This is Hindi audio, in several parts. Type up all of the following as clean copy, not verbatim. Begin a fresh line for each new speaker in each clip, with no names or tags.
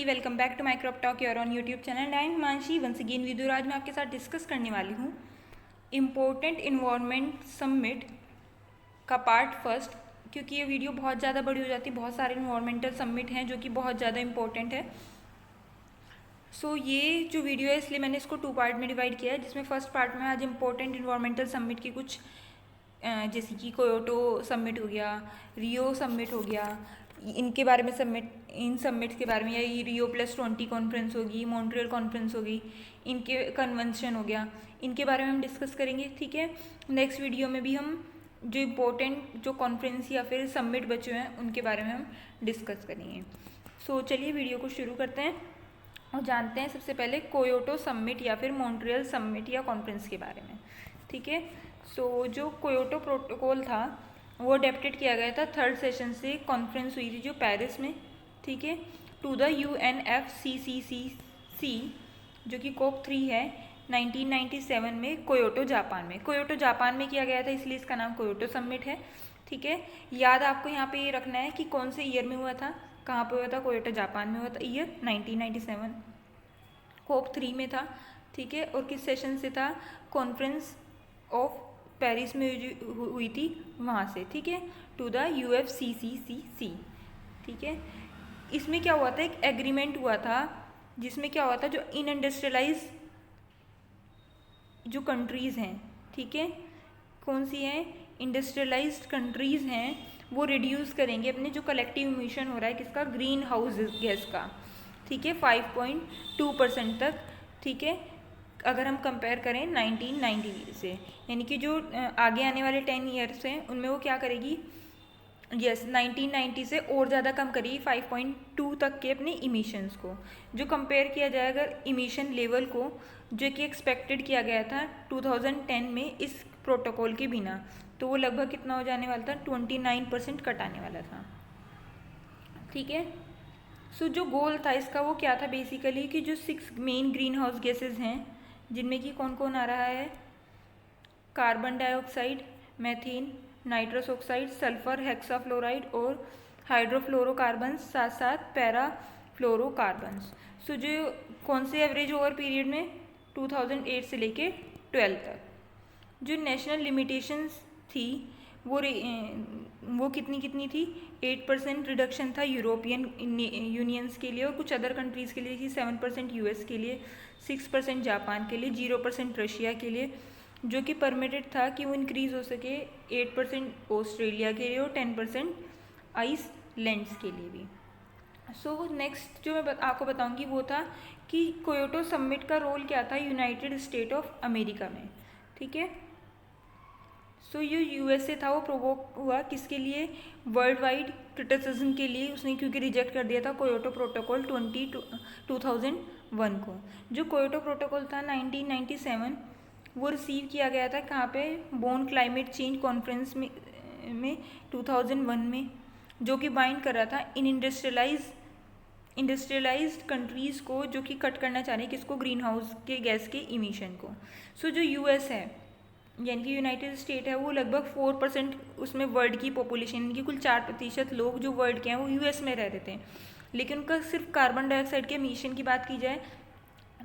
Welcome back to my crop talk your on YouTube channel and I am Himanshi once again with you. आज मैं आपके साथ डिस्कस करने वाली हूँ इम्पोर्टेंट इन्वायरमेंट समिट का पार्ट फर्स्ट, क्योंकि ये वीडियो बहुत ज़्यादा बड़ी हो जाती है। बहुत सारे इन्वायरमेंटल समिट हैं जो कि बहुत ज़्यादा इंपॉर्टेंट है। सो ये जो वीडियो है इसलिए मैंने इसको 2 पार्ट में डिवाइड किया है, जिसमें फर्स्ट पार्ट में आज इम्पोर्टेंट इन्वायरमेंटल समिट की कुछ जैसे कि कोयोटो समिट हो गया, रियो समिट हो गया, इनके बारे में इन समिट्स के बारे में, या ये Rio+20 कॉन्फ्रेंस होगी, मॉन्ट्रियल कॉन्फ्रेंस होगी, इनके कन्वेंशन हो गया, इनके बारे में हम डिस्कस करेंगे। ठीक है, नेक्स्ट वीडियो में भी हम जो इम्पोर्टेंट जो कॉन्फ्रेंस या फिर समिट बचे हैं उनके बारे में हम डिस्कस करेंगे। सो चलिए वीडियो को शुरू करते हैं और जानते हैं सबसे पहले कोयोटो समिट या फिर मॉन्ट्रियल समिट या कॉन्फ्रेंस के बारे में। ठीक है, सो जो कोयोटो प्रोटोकॉल था वो अडेप्टेड किया गया था थर्ड सेशन से। कॉन्फ्रेंस हुई थी जो पेरिस में, ठीक है, टू द UNFCCC जो कि COP3 है 1997 में कोयोटो जापान में। कोयोटो जापान में किया गया था इसलिए इसका नाम कोयोटो समिट है। ठीक है, याद आपको यहाँ पे ये रखना है कि कौन से ईयर में हुआ था, कहाँ पे हुआ था। कोयोटो जापान में हुआ था, ईयर 1997, COP3 में था। ठीक है, और किस सेशन से था, कॉन्फ्रेंस ऑफ पेरिस में हुई थी वहाँ से। ठीक है, टू द UFCCC। ठीक है, इसमें क्या हुआ था, एक एग्रीमेंट हुआ था जिसमें क्या हुआ था, जो इन इंडस्ट्रियलाइज जो कंट्रीज़ हैं, ठीक है, कौन सी हैं, इंडस्ट्रियलाइज्ड कंट्रीज़ हैं, वो रिड्यूस करेंगे अपने जो कलेक्टिव इमिशन हो रहा है किसका, ग्रीन हाउस गैस का। ठीक है, 5.2% तक। ठीक है, अगर हम कंपेयर करें 1990 से, यानी कि जो आगे आने वाले 10 ईयर्स हैं उनमें वो क्या करेगी, 1990 से और ज़्यादा कम करेगी 5.2 तक के अपने इमिशंस को। जो कंपेयर किया जाए अगर इमिशन लेवल को, जो कि एक्सपेक्टेड किया गया था 2010 में इस प्रोटोकॉल के बिना, तो वो लगभग कितना हो जाने वाला था, 29% कट आने वाला था। ठीक है, सो जो गोल था इसका वो क्या था बेसिकली, कि जो 6 मेन ग्रीन हाउस गैसेज हैं, जिनमें कि कौन कौन आ रहा है, carbon dioxide, methane, nitrous oxide, sulphur hexafluoride और हाइड्रोफ्लोरोकार्बन्स, साथ साथ पैराफ्लोरोकार्बन्स। सो जो कौन से एवरेज ओवर पीरियड में, 2008 से लेके 12 तक। जो नेशनल लिमिटेशंस थी वो कितनी थी, 8% रिडक्शन था यूरोपियन यूनियंस के लिए, और कुछ अदर कंट्रीज़ के लिए थी 7% US के लिए, 6% जापान के लिए, 0% रशिया के लिए, जो कि परमिटेड था कि वो इंक्रीज़ हो सके 8% ऑस्ट्रेलिया के लिए और 10% आइसलैंड्स के लिए भी। सो नेक्स्ट जो मैं आपको बताऊंगी वो था कि कोयोटो समिट का रोल क्या था यूनाइटेड स्टेट ऑफ अमेरिका में। ठीक है, सो ये USA था वो प्रोवोक हुआ किसके लिए, वर्ल्ड वाइड क्रिटिसिज्म के लिए उसने, क्योंकि रिजेक्ट कर दिया था कोयोटो प्रोटोकॉल 2001 को। जो कोयोटो प्रोटोकॉल था 1997 वो रिसीव किया गया था कहाँ पे, बोन क्लाइमेट चेंज कॉन्फ्रेंस में 2001 में, जो कि बाइंड कर रहा था इन इंडस्ट्रियलाइज्ड कंट्रीज़ को, जो कि कट करना चाह रहे हैं किसको, ग्रीन हाउस के गैस के इमिशन को। सो जो US है यानी कि यूनाइटेड स्टेट है, वो लगभग 4% उसमें वर्ल्ड की पॉपुलेशन, यानी कि कुल 4% लोग जो वर्ल्ड के हैं वो US में रह रहे थे, लेकिन उनका सिर्फ कार्बन डाइऑक्साइड के इमिशन की बात की जाए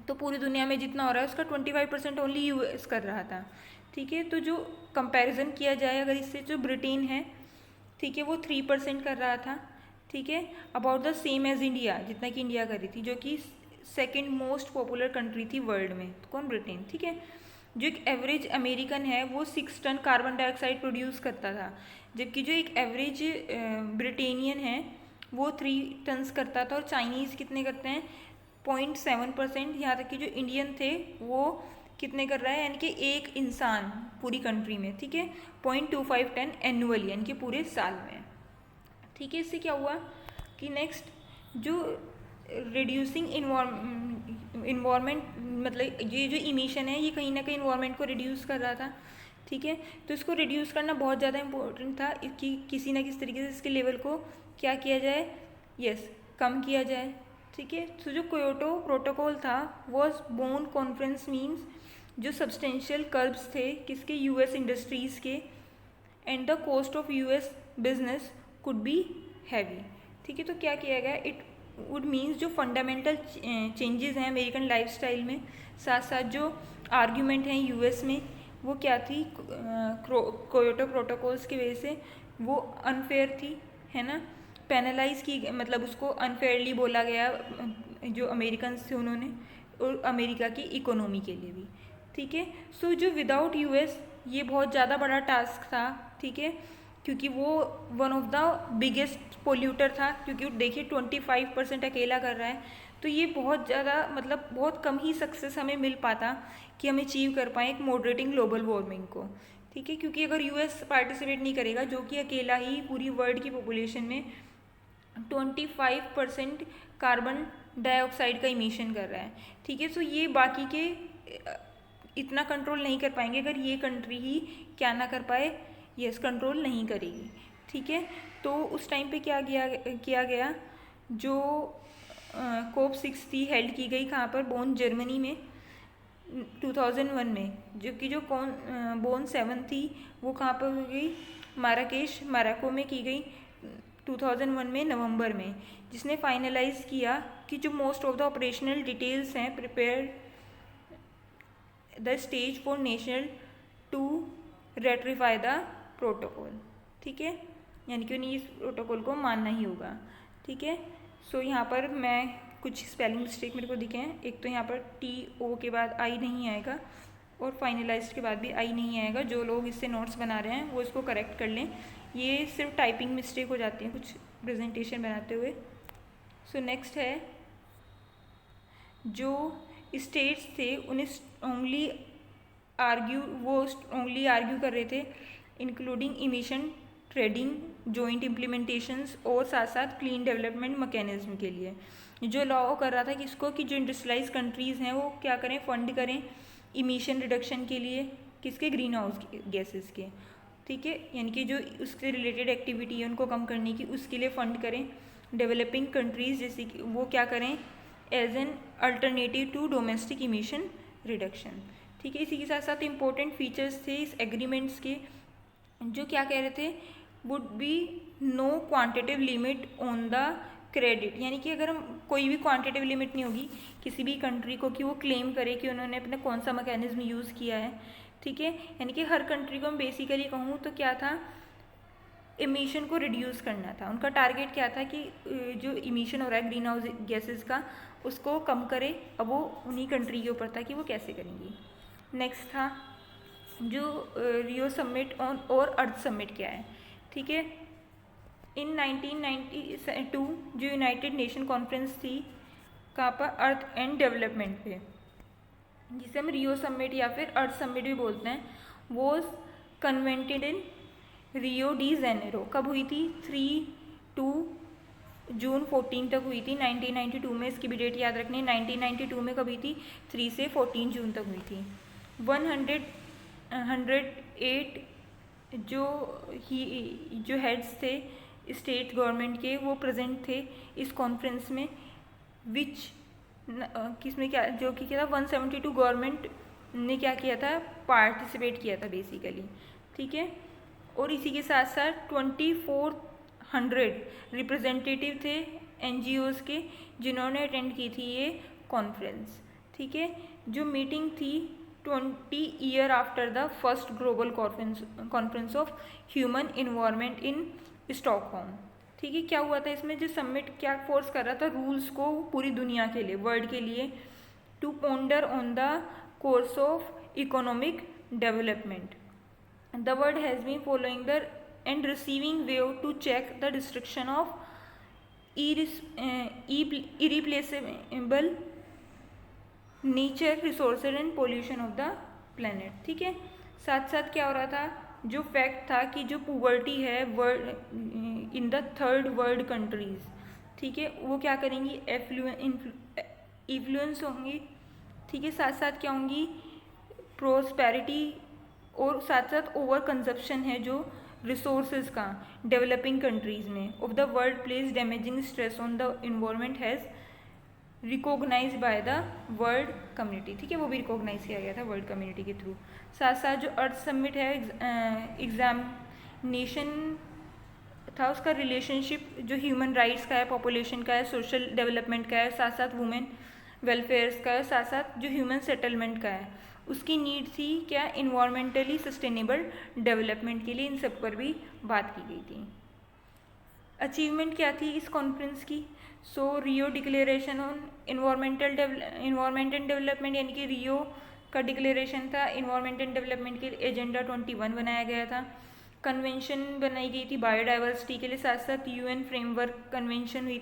तो पूरी दुनिया में जितना हो रहा है उसका 25% ओनली US कर रहा था। ठीक है, तो जो कंपैरिजन किया जाए अगर इससे, जो ब्रिटेन है, ठीक है, वो 3% कर रहा था। ठीक है, about the same as India, जितना कि इंडिया कर रही थी, जो कि सेकेंड मोस्ट पॉपुलर कंट्री थी वर्ल्ड में, तो कौन, ब्रिटेन। ठीक है, जो एक एवरेज अमेरिकन है वो 6 टन कार्बन डाइऑक्साइड प्रोड्यूस करता था, जबकि जो एक एवरेज ब्रिटेनियन है वो 3 टन्स करता था, और चाइनीज़ कितने करते हैं, 0.7%। यहाँ तक कि जो इंडियन थे वो कितने कर रहा है, यानी कि एक इंसान पूरी कंट्री में, ठीक है, 0.25 टन एनुअली, यानी कि पूरे साल में। ठीक है, इससे क्या हुआ कि नेक्स्ट जो रिड्यूसिंग इन्वायरमेंट, मतलब ये जो इमिशन है ये कहीं ना कहीं इन्वायरमेंट को रिड्यूस कर रहा था। ठीक है, तो इसको रिड्यूस करना बहुत ज़्यादा इम्पोर्टेंट था कि किसी ना किसी तरीके से इसके लेवल को क्या किया जाए, कम किया जाए। ठीक है, तो जो कोयोटो प्रोटोकॉल था वॉज बोन कॉन्फ्रेंस मीन्स जो सब्सटेंशियल कर्ब्स थे किसके, US इंडस्ट्रीज़ के, and the cost of US business could be heavy. ठीक है, तो क्या किया गया, इट वुड मीन्स जो फंडामेंटल चेंजेस हैं अमेरिकन लाइफस्टाइल में, साथ साथ जो आर्ग्यूमेंट हैं यूएस में, वो क्या थी, क्योटो प्रोटोकॉल्स की वजह से वो अनफेयर थी, है ना, पेनलाइज की, मतलब उसको अनफेयरली बोला गया जो अमेरिकन थे उन्होंने, और अमेरिका की इकोनॉमी के लिए भी, ठीक है। सो जो विदाउट यूएस ये बहुत ज़्यादा बड़ा टास्क था, ठीक है, क्योंकि वो one of the biggest polluter था, क्योंकि देखिए 25% अकेला कर रहा है, तो ये बहुत ज़्यादा, मतलब बहुत कम ही सक्सेस हमें मिल पाता कि हम अचीव कर पाएँ एक मॉडरेटिंग ग्लोबल वार्मिंग को, ठीक है, क्योंकि अगर यूएस पार्टिसिपेट नहीं करेगा, जो कि अकेला ही पूरी वर्ल्ड की पॉपुलेशन में 25% कार्बन डाइऑक्साइड का इमिशन कर रहा है, ठीक है, सो ये बाकी के इतना कंट्रोल नहीं कर पाएंगे अगर ये कंट्री ही क्या ना कर पाए, यस कंट्रोल नहीं करेगी, ठीक है। तो उस टाइम पे क्या किया गया, जो COP 6 थी हेल्ड की गई कहाँ पर, बोन जर्मनी में 2001 में, जबकि जो बोन 7 थी वो कहाँ पर हो गई, माराकेश मोरक्को में की गई 2001 में नवंबर में, जिसने फाइनलाइज किया कि जो most of the operational details हैं, prepare the stage for nation to ratify the protocol, ठीक है, यानी कि उन्हें इस प्रोटोकॉल को मानना ही होगा, ठीक है। सो यहाँ पर मैं कुछ स्पेलिंग मिस्टेक मेरे को दिखे हैं, एक तो यहाँ पर TO के बाद आई नहीं आएगा और फाइनलाइज्ड के बाद भी आई नहीं आएगा, जो लोग इससे नोट्स बना रहे हैं वो इसको करेक्ट कर लें, ये सिर्फ टाइपिंग मिस्टेक हो जाती है कुछ प्रेजेंटेशन बनाते हुए। सो नेक्स्ट है, जो स्टेट्स थे उन्हें स्ट्रॉन्गली आर्ग्यू कर रहे थे, including emission trading, joint implementations और साथ साथ क्लीन डेवलपमेंट मैकेनिज्म के लिए, जो लॉ कर रहा था कि इसको कि जो इंडस्ट्रियलाइज कंट्रीज़ हैं वो क्या करें, फंड करें इमिशन रिडक्शन के लिए, किसके, ग्रीन हाउस गैसेस के, ठीक है, यानी कि जो उससे रिलेटेड एक्टिविटी है उनको कम करने की, उसके लिए फ़ंड करें। डेवलपिंग कंट्रीज़ जैसे कि वो क्या करें, as an alternative to domestic emission reduction, ठीक है। इसी के साथ साथ इम्पोर्टेंट फीचर्स थे इस एग्रीमेंट्स के, जो क्या कह रहे थे, would be no quantitative limit on the credit, यानी कि अगर हम कोई भी क्वांटिटिव लिमिट नहीं होगी किसी भी कंट्री को कि वो क्लेम करे कि उन्होंने अपना कौन सा मैकेनिज्म यूज़ किया है, ठीक है, यानी कि हर कंट्री को मैं बेसिकली कहूँ तो क्या था, इमिशन को रिड्यूस करना था, उनका टारगेट क्या था कि जो इमिशन हो रहा है ग्रीन हाउस गैसेस का उसको कम करे, अब वो उन्हीं कंट्री के ऊपर था कि वो कैसे करेंगी। नेक्स्ट था जो रियो समिट ऑन और अर्थ समिट क्या है, ठीक है, इन 1992 जो यूनाइटेड नेशन कॉन्फ्रेंस थी कहाँ पर, अर्थ एंड डेवलपमेंट पे, जिसे हम रियो समिट या फिर अर्थ समिट भी बोलते हैं, was convened in Rio de Janeiro, कब हुई थी, 3 जून 14 तक हुई थी 1992 में, इसकी भी डेट याद रखनी है, 1992 में कब हुई थी, 3 से 14 जून तक हुई थी। 108 जो हेड्स थे स्टेट गवर्नमेंट के वो प्रेजेंट थे इस कॉन्फ्रेंस में, विच किसमें क्या, जो कि क्या था 172 गवर्नमेंट ने क्या किया था, पार्टिसिपेट किया था बेसिकली, ठीक है, और इसी के साथ साथ 2400 रिप्रेजेंटेटिव थे NGOs के जिन्होंने अटेंड की थी ये कॉन्फ्रेंस, ठीक है, जो मीटिंग थी 20 year after the first global conference of human environment in Stockholm, ठीक है। क्या हुआ था इसमें, जो समिट क्या फोर्स कर रहा था, रूल्स को पूरी दुनिया के लिए, वर्ल्ड के लिए, to ponder on the course of economic development, the world has been following the and receiving wave to check the destruction of irreplaceable nature resources and pollution of the planet, ठीक है। साथ साथ क्या हो रहा था, जो फैक्ट था कि जो पुवर्टी है world in the third world countries, ठीक है, वो क्या करेंगी, इन्फ्लुएंस होंगी, ठीक है, साथ साथ क्या होंगी, प्रोस्पेरिटी, और साथ साथ ओवर कंजप्शन है जो रिसोर्सेज का डेवलपिंग कंट्रीज़ में of the world place damaging stress on the environment has recognise by the world community, ठीक है, वो भी रिकॉग्नाइज किया गया था वर्ल्ड कम्युनिटी के थ्रू। साथ साथ जो अर्थ समिट है एग्जामिनेशन था उसका रिलेशनशिप जो ह्यूमन राइट्स का है, पॉपुलेशन का है, सोशल डेवलपमेंट का है, साथ साथ वुमेन वेलफेयर्स का है, साथ साथ जो ह्यूमन सेटलमेंट का है। उसकी नीड थी क्या, इन्वायरमेंटली सस्टेनेबल डेवलपमेंट के लिए। इन सब पर भी बात की गई थी। अचीवमेंट क्या थी इस कॉन्फ्रेंस की? So Rio declaration on environment and development, यानी कि रियो का डिक्लेरेशन था। इन्वायरमेंट एंड डेवलपमेंट के लिए एजेंडा 21 बनाया गया था। कन्वेंशन बनाई गई थी बायोडाइवर्सिटी के लिए, साथ साथ यूएन फ्रेमवर्क कन्वेंशन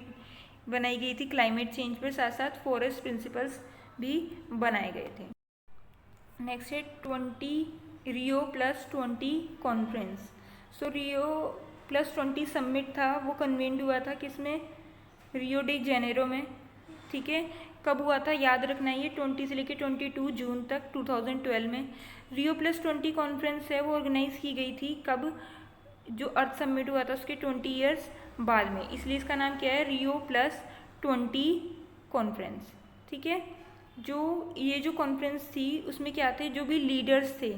बनाई गई थी क्लाइमेट चेंज पर, साथ साथ फॉरेस्ट प्रिंसिपल्स भी बनाए गए थे। नेक्स्ट है रियो प्लस 20 कॉन्फ्रेंस। सो रियो प्लस 20 समिट था, वो कन्वेंड हुआ था किसमें, रियो डी जेनेरो में। ठीक है, कब हुआ था याद रखना, ये 20 से लेकर 22 जून तक 2012 में। रियो प्लस 20 कॉन्फ्रेंस है वो ऑर्गेनाइज की गई थी कब, जो अर्थ समिट हुआ था उसके 20 ईयर्स बाद में, इसलिए इसका नाम क्या है, रियो प्लस 20 कॉन्फ्रेंस। ठीक है, जो ये जो कॉन्फ्रेंस थी उसमें क्या थे, जो भी लीडर्स थे,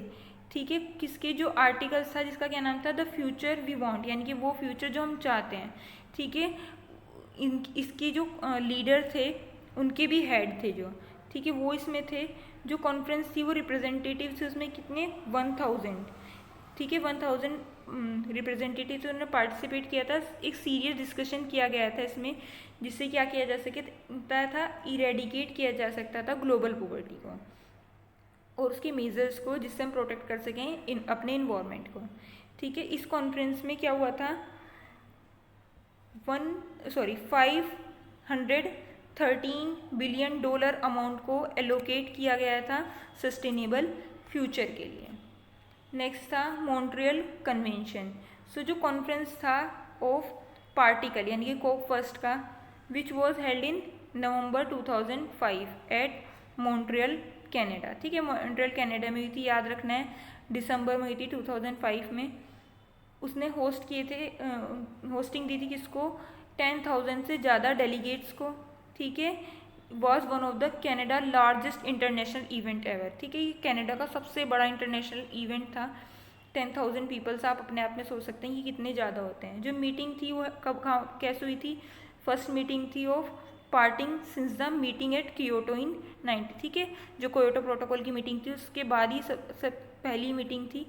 ठीक है, किसके जो आर्टिकल्स था जिसका क्या नाम था, द फ्यूचर वी वांट, यानी कि वो फ्यूचर जो हम चाहते हैं। ठीक है, इसके जो लीडर थे उनके भी हेड थे जो, ठीक है, वो इसमें थे। जो कॉन्फ्रेंस थी वो रिप्रेजेंटेटिव थे उसमें कितने, 1000। ठीक है, 1000 रिप्रेजेंटेटिव उन्होंने पार्टिसिपेट किया था। एक सीरियस डिस्कशन किया गया था इसमें, जिससे क्या किया जा सकता था, इरेडिकेट किया जा सकता था ग्लोबल पॉवर्टी को और उसके मेजर्स को, जिससे हम प्रोटेक्ट कर सकें अपने इन्वायरमेंट को। ठीक है, इस कॉन्फ्रेंस में क्या हुआ था, 513 बिलियन डॉलर अमाउंट को एलोकेट किया गया था सस्टेनेबल फ्यूचर के लिए। नेक्स्ट था मॉन्ट्रियल कन्वेंशन। सो जो कॉन्फ्रेंस था ऑफ पार्टिकल, यानी कि कोप फर्स्ट का, which was held in November 2005 at Montreal Canada. ठीक है, मॉन्ट्रियल कनाडा में हुई थी, याद रखना है, दिसंबर में हुई थी 2005 में। उसने होस्टिंग दी थी किसको, 10,000 से ज़्यादा डेलीगेट्स को। ठीक है, was one of the Canada largest international event ever. ठीक है, ये कनाडा का सबसे बड़ा इंटरनेशनल इवेंट था। 10,000 पीपल्स, आप अपने आप में सोच सकते हैं कि कितने ज़्यादा होते हैं। जो मीटिंग थी वो कब कहाँ कैसे हुई थी, फर्स्ट मीटिंग थी of parties since the meeting at Kyoto in 90। ठीक है, जो कियोटो प्रोटोकॉल की मीटिंग थी उसके बाद ही सब पहली मीटिंग थी।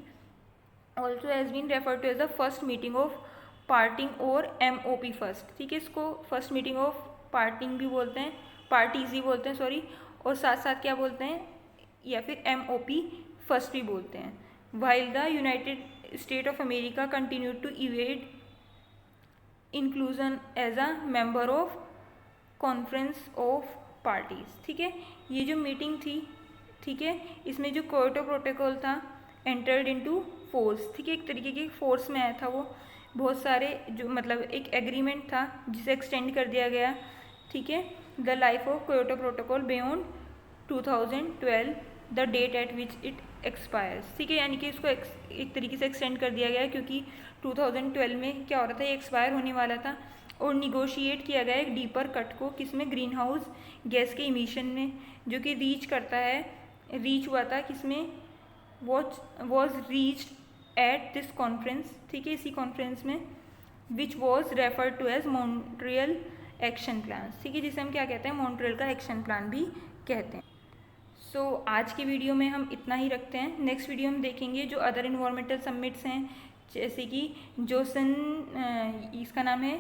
Also has been refer to as the first meeting of parting और MOP फर्स्ट। ठीक है, इसको फर्स्ट मीटिंग ऑफ पार्टिंग भी बोलते हैं, पार्टीज ही बोलते हैं, सॉरी, और साथ साथ क्या बोलते हैं, या फिर MOP फर्स्ट भी बोलते हैं। While the United State of America continue to evade inclusion as a member of conference of parties. ठीक है, ये जो मीटिंग थी, ठीक है, इसमें जो क्योटो प्रोटोकॉल था एंटर्ड इनटू फोर्स। ठीक है, एक तरीके की फोर्स में आया था वो, बहुत सारे जो मतलब एक एग्रीमेंट था जिसे एक्सटेंड कर दिया गया। ठीक है, the life of Kyoto protocol beyond 2012 the date at which it expires. ठीक है, यानी कि इसको एक तरीके से एक्सटेंड कर दिया गया क्योंकि 2012 में क्या हो रहा था, ये एक्सपायर होने वाला था। और निगोशिएट किया गया एक डीपर कट को, किसमें, ग्रीन हाउस गैस के इमिशन में, जो कि रीच हुआ था किसमें, was reached at this conference. ठीक है, इसी कॉन्फ्रेंस में, which was refer to as Montreal action plan. ठीक है, जिसे हम क्या कहते हैं, मॉन्ट्रियल का एक्शन प्लान भी कहते हैं। सो आज की वीडियो में हम इतना ही रखते हैं। नेक्स्ट वीडियो हम देखेंगे जो अदर इन्वायरमेंटल समिट्स हैं, जैसे कि इसका नाम है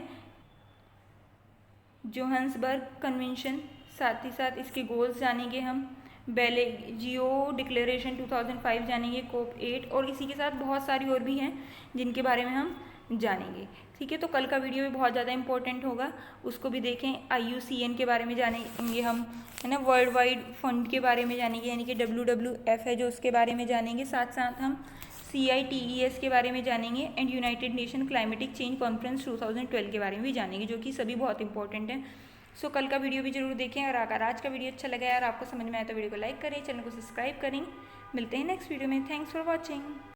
जोहान्सबर्ग कन्वेंशन, साथ ही साथ इसके गोल्स जानेंगे हम, बेलेजियो डिक्लेरेशन 2005 जानेंगे, COP 8, और इसी के साथ बहुत सारी और भी हैं जिनके बारे में हम जानेंगे। ठीक है, तो कल का वीडियो भी बहुत ज़्यादा इंपॉर्टेंट होगा, उसको भी देखें। IUCN के बारे में जानेंगे हम, है ना, वर्ल्ड वाइड फंड के बारे में जानेंगे, यानी कि WWF है जो, उसके बारे में जानेंगे। साथ साथ हम CITES के बारे में जानेंगे and United nation climatic change conference 2012 के बारे में भी जानेंगे, जो कि सभी बहुत इंपॉर्टेंट हैं। सो कल का वीडियो भी जरूर देखें, और अगर आज का वीडियो अच्छा लगा है और आपको समझ में आया तो वीडियो को लाइक करें, चैनल को सब्सक्राइब करें। मिलते हैं नेक्स्ट वीडियो में। Thanks for watching.